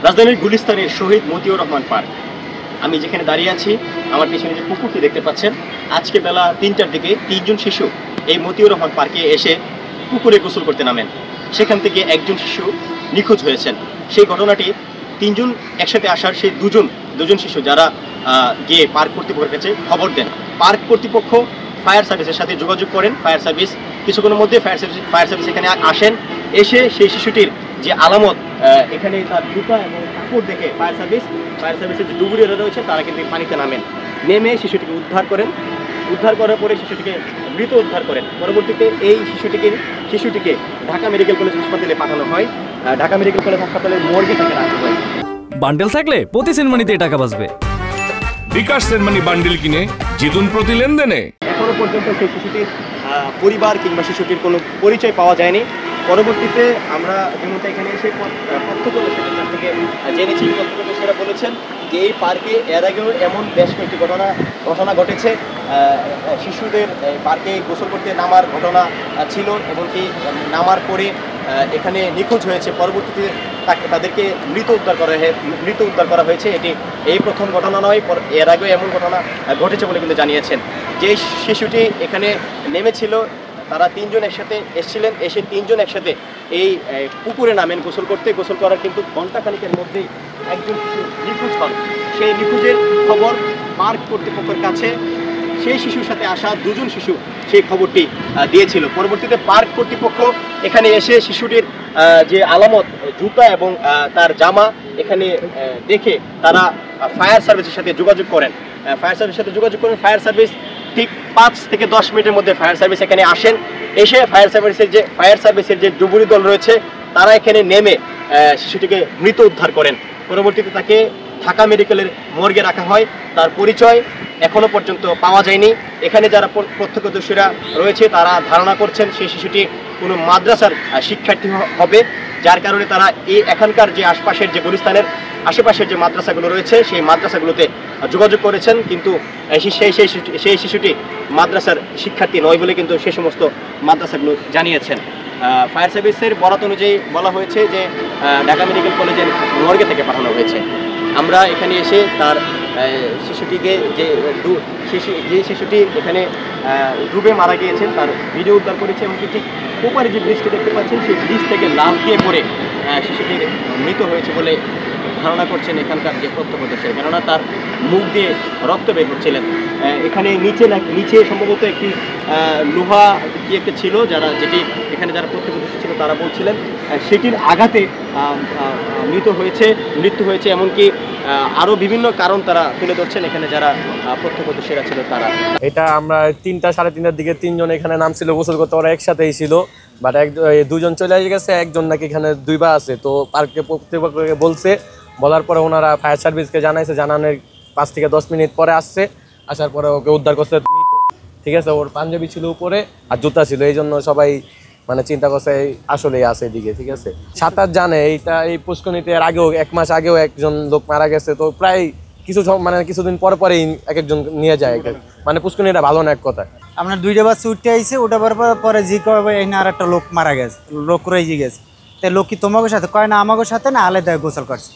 রাজধানীর গুলিস্তানের শহীদ মতিউর রহমান পার্ক। আমি যেখানে দাঁড়িয়ে আছি, আমার পেছনে যে পুকুরটি দেখতে পাচ্ছেন, আজকে বেলা ৩টার দিকে ৩জন শিশু এই মতিউর রহমান পার্কে এসে পুকুরে গোসল করতে নামেন। সেখান থেকে একজন শিশু নিখোঁজ হয়েছেন। সেই ঘটনাটি ৩জন একসাথে আসার সেই দুজন শিশু যারা গিয়ে পার্ক কর্তৃপক্ষের কাছে খবর দেন। পার্ক কর্তৃপক্ষ ফায়ার সার্ভিসের সাথে যোগাযোগ করেন। ফায়ার সার্ভিস কিছুক্ষণের মধ্যে ফায়ার সার্ভিস এখানে আসেন। এসে সেই শিশুটির যে আলামত, এখানে তার জুতা এবং কাপড় দেখে ফায়ার সার্ভিসের যে ডুবুরিরা রয়েছে তারা কিন্তু পানিতে নামেন। নেমে শিশুটিকে উদ্ধার করার পরে শিশুটিকে মৃত উদ্ধার করেন। পরবর্তীতে এই শিশুটিকে ঢাকা মেডিকেল কলেজ হাসপাতালে পাঠানো হয়। ঢাকা মেডিকেল কলেজ হাসপাতালের মর্গে থেকে রাখা হয়। বান্ডেল থাকলে প্রতি সেনমানিতে টাকা বাঁচবে। বিকাশ সেনমানি বান্ডেল কিনে জিতুন প্রতি লেনদেনে। এখনো পর্যন্ত সেই শিশুটির পরিবার কিংবা শিশুটির কোনো পরিচয় পাওয়া যায়নি। পরবর্তীতে আমরা যেমনটা এখানে এসে প্রত্যক্ষদর্শীদের কাছ থেকে জেনেছি, প্রত্যক্ষদর্শীরা বলেছেন যে এই পার্কে এর আগেও এমন বেশ কয়েকটি ঘটনা ঘটেছে। শিশুদের পার্কে গোসল করতে নামার ঘটনা ছিল, এমনকি নামার পরে এখানে নিখোঁজ হয়েছে। পরবর্তীতে তাদেরকে মৃত উদ্ধার করা হয়েছে। এটি এই প্রথম ঘটনা নয়, এর আগেও এমন ঘটনা ঘটেছে বলে কিন্তু জানিয়েছেন। যে শিশুটি এখানে নেমেছিল, তারা 3জন একসাথে এসেছিলেন। এসে 3জন একসাথে এই পুকুরে নামেন গোসল করার কিন্তু ঘণ্টাখানিকের মধ্যেই একজন শিশু নিখোঁজ হন। সেই নিখোঁজের খবর পার্ক কর্তৃপক্ষের কাছে সেই শিশুর সাথে আসা 2জন শিশু সেই খবরটি দিয়েছিল। পরবর্তীতে পার্ক কর্তৃপক্ষ এখানে এসে শিশুটির যে আলামত, জুতা এবং তার জামা এখানে দেখে তারা ফায়ার সার্ভিসের সাথে যোগাযোগ করেন। ফায়ার সার্ভিস ঠিক 5 থেকে 10 মিনিটের মধ্যে ফায়ার সার্ভিস এখানে আসেন। এসে ফায়ার সার্ভিসের যে ডুবুরি দল রয়েছে তারা এখানে নেমে শিশুটিকে মৃত উদ্ধার করেন। পরবর্তীতে তাকে ঢাকা মেডিকেলের মর্গে রাখা হয়। তার পরিচয় এখনো পর্যন্ত পাওয়া যায়নি। এখানে যারা প্রত্যক্ষদর্শীরা রয়েছে তারা ধারণা করছেন সেই শিশুটি কোনো মাদ্রাসার শিক্ষার্থী হবে, যার কারণে তারা এখানকার যে গুলিস্তানের আশেপাশের যে মাদ্রাসাগুলো রয়েছে সেই মাদ্রাসাগুলোতে যোগাযোগ করেছেন, কিন্তু সেই শিশুটি মাদ্রাসার শিক্ষার্থী নয় বলে কিন্তু সেই সমস্ত মাদ্রাসাগুলো জানিয়েছেন। ফায়ার সার্ভিসের বরাত অনুযায়ী বলা হয়েছে যে ঢাকা মেডিকেল কলেজের মর্গে থেকে পাঠানো হয়েছে। আমরা এখানে এসে তার শিশুটিকে যে শিশুটি এখানে ডুবে মারা গিয়েছেন তার ভিডিও উদ্ধার করেছে, এবং ঠিক ওপারে যে ব্রিজটি দেখতে পাচ্ছেন সেই ব্রিজ থেকে লাফ দিয়ে পড়ে শিশুটির মৃত হয়েছে বলে ধারণা করছেন এখানকার যে প্রত্যক্ষদর্শী, কেননা তার মুখ দিয়ে রক্ত বের হচ্ছিলেন। এখানে নিচে সম্ভবত একটি লোহা কি একটা ছিল, যেটি এখানে যারা প্রত্যক্ষদর্শী ছিল তারা বলছিলেন সেটির আঘাতে মৃত্যু হয়েছে। এমনকি আরও বিভিন্ন কারণ তারা তুলে ধরছেন এখানে যারা প্রত্যক্ষদর্শীরা ছিল তারা। এটা আমরা 3টা সাড়ে 3টার দিকে 3জন এখানে নামছিল গোসল করতে, ওরা একসাথেই ছিল। বাট 2জন চলে গেছে, একজন নাকি এখানে 2 বার আছে। তো পার্কে কর্তৃপক্ষকে বলার পরে ওনারা ফায়ার সার্ভিসকে জানানোর 5 থেকে 10 মিনিট পরে আসছে। আসার পরে ওকে উদ্ধার করছে, ঠিক আছে। ওর পাঞ্জাবি ছিল উপরে আর জুতা ছিল, এই জন্য সবাই চিন্তা করছে আসলেই আছে এদিকে, ঠিক আছে। সাঁতার জানে, এই পুষ্করণীতে এর আগেও 1 মাস আগেও একজন লোক মারা গেছে। তো প্রায় কিছুদিন পরেই একজন নিয়ে যায়। পুষ্করণীটা ভালো না এক কথায়। আপনার 2টা বাচ্চা উঠতে আইছে, ওটা পরে জি কবে এখানে আর একটা লোক মারা গেছে, লোক রয়ে গেছে। তাই লোক কি তোমাকে সাথে কয় না আমাকে সাথে না আলাদা গোসল করছে।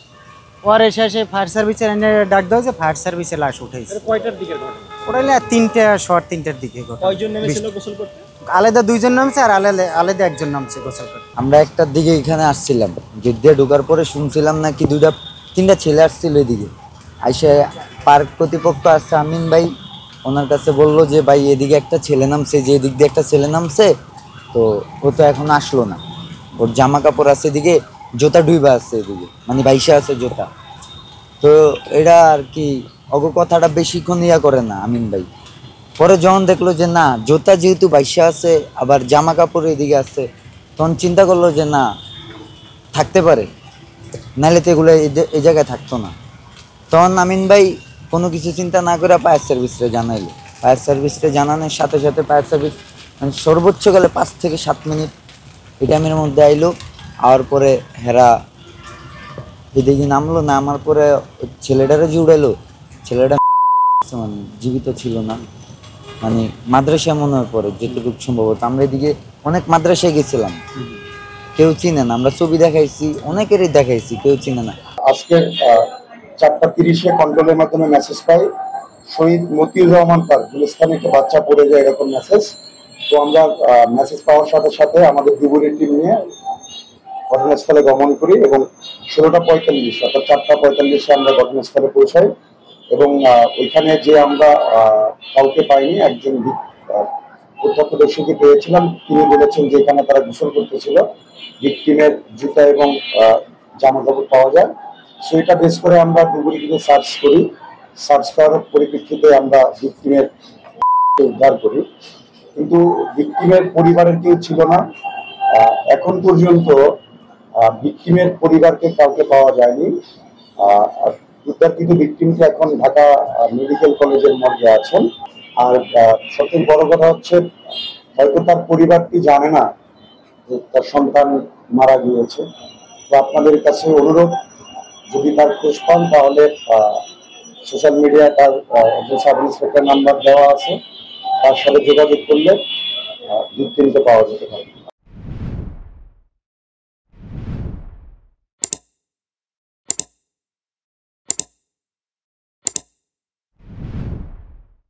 পরে শেষে ফায়ার সার্ভিসের ডাক দেওয়া হয়েছে, ফায়ার সার্ভিসে লাশ উঠেছে। কয়টার দিকে ঘটনা? ওটা 3টার দিকে। কয়জন নেমেছিল গোসল করতে? আলাদা 2জন নামছে আর আলাদা একজন নামছে গোসল করতে। আমরা 1টার দিকে এখানে আসছিলাম, গেট দিয়ে ঢোকার পরে শুনছিলাম নাকি 3টা ছেলে আসছিল এদিকে। আইসে পার্ক কর্তৃপক্ষ আসছে, আমিন ভাই ওনার কাছে বললো যে ভাই এদিকে একটা ছেলে নামছে, যে এদিক দিয়ে একটা ছেলে নামছে। তো ও তো এখন আসলো না, ওর জামা কাপড় আছে এদিকে, জুতা ডুইবা আছে এদিকে, বাইশে আছে জুতা। তো এটা আর কি কথাটা বেশিক্ষণ করে না আমিন ভাই। পরে যখন দেখলো যে না জুতা যেহেতু বাইশে আছে আবার জামা কাপড় এদিকে আছে, তখন চিন্তা করলো যে না থাকতে পারে, নাহলে তো এগুলো এই জায়গায় থাকতো না। তখন আমিন ভাই কোনো কিছু চিন্তা না করে ফায়ার সার্ভিসে জানাইলো। ফায়ার সার্ভিসে জানানোর সাথে সাথে ফায়ার সার্ভিস সর্বোচ্চ গেলে 5 থেকে 7 মিনিট এই টাইমের মধ্যে আইলো। আর পরে হেরা এদিকে নামার পরে ছেলেটারে যে উড়াইলো, ছেলেটা জীবিত ছিল না, মাদ্রাসা মনে হয় পরে যেটুকু সম্ভবত। আমরা এদিকে অনেক মাদ্রাসায় গেছিলাম, কেউ চিনে না। আমরা ছবি দেখাইছি, অনেকেরই দেখাইছি, কেউ চিনে না। আজকে 4:30-এ কন্ট্রোলের মাধ্যমে মেসেজ পাই শহীদ মতিউর রহমান পার্ক গুলিস্তানে একটা বাচ্চা পড়ে যায় এরকম মেসেজ। তো আমরা মেসেজ পাওয়ার সাথে সাথে আমাদের ডুবুরির টিম নিয়ে ঘটনাস্থলে গমন করি এবং 16:45 অর্থাৎ 4:45-এ আমরা ঘটনাস্থলে পৌঁছাই এবং ওইখানে যে আমরা কাউকে পাইনি। একজন প্রত্যক্ষদর্শীকে পেয়েছিলাম, তিনি বলেছেন যে এখানে তারা গোসল করতেছিল, ভিকটিমের জুতা এবং জামা কাপড় পাওয়া যায়। সেটা বেস করে আমরা ডুবুরিকে সার্চ করি, সার্চ করার পরিপ্রেক্ষিতে আমরা ভিকটিমের উদ্ধার করি, কিন্তু ভিকটিমের পরিবারের কেউ ছিল না। এখন পর্যন্ত ভিকটিমের পরিবারকে কাউকে পাওয়া যায়নি। উদ্ধারকৃত ভিকটিমকে এখন ঢাকা মেডিকেল কলেজের মর্গে আছেন। আর সবথেকে বড় কথা হচ্ছে হয়তো তার পরিবারটি জানে না যে তার সন্তান মারা গিয়েছে। তো আপনাদের কাছে অনুরোধ, যদি তার খোঁজ পান তাহলে সোশ্যাল মিডিয়ায় তার একজন সাব ইন্সপেক্টর নাম্বার দেওয়া আছে, তার সাথে যোগাযোগ করলে ভিকটিমকে পাওয়া যেতে পারে।